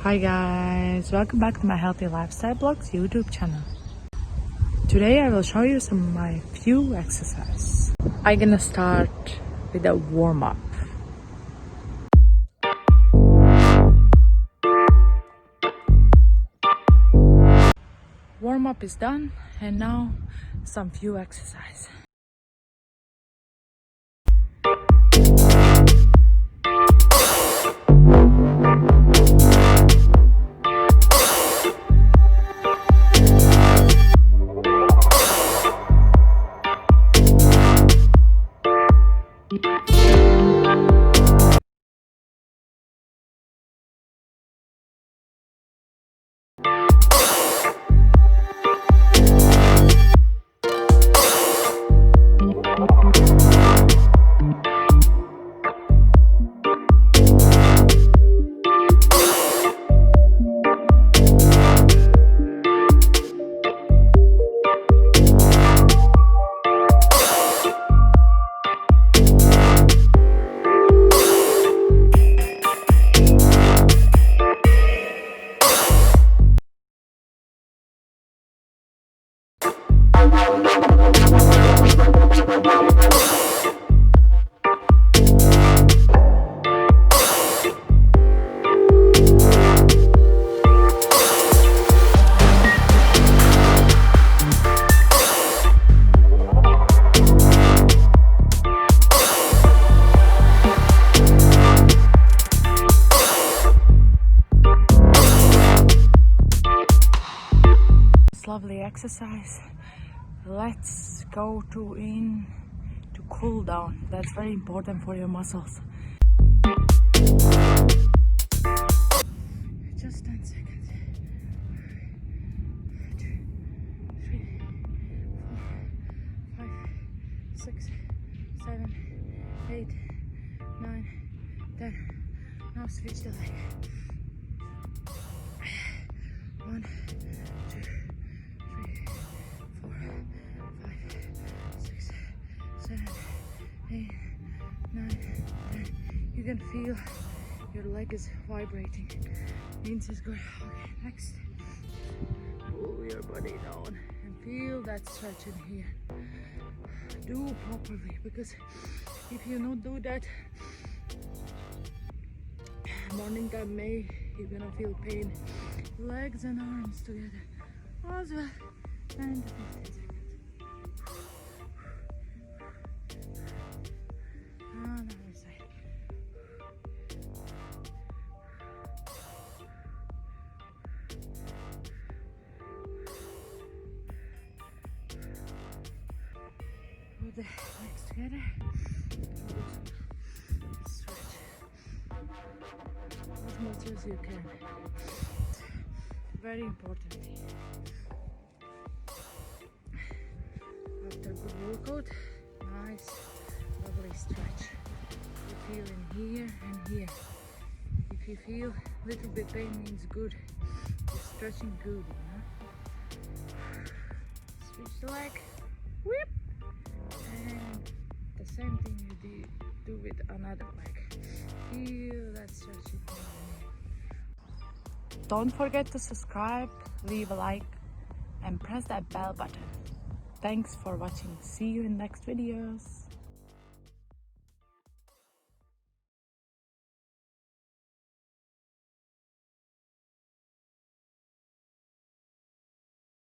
Hi guys, welcome back to my Healthy Lifestyle Blogs YouTube channel. Today I will show you some of my few exercises. I'm gonna start with a warm-up. Warm-up is done and now some few exercises. Lovely exercise. Let's go to cool down. That's very important for your muscles. Just 10 seconds. 2, 3, 4, 5, 6, 7, 8, 9, 10. Now switch the leg. 1, 2, 7, 8, 9, 10. You can feel your leg is vibrating. Means it's good. Okay, next. Pull your body down and feel that stretch in here. Do properly, because if you don't do that, morning time you're gonna feel pain. Legs and arms together. As well. 10 to 15 seconds. Another side. Put the legs together. Stretch. As much as you can. Very important thing. After a good workout, nice, lovely stretch. You feel in here and here. If you feel a little bit pain, means good. You're stretching good, you know. Switch the leg, whip, and the same thing you do with another leg. Feel that stretching. Don't forget to subscribe, leave a like, and press that bell button. Thanks for watching. See you in next videos.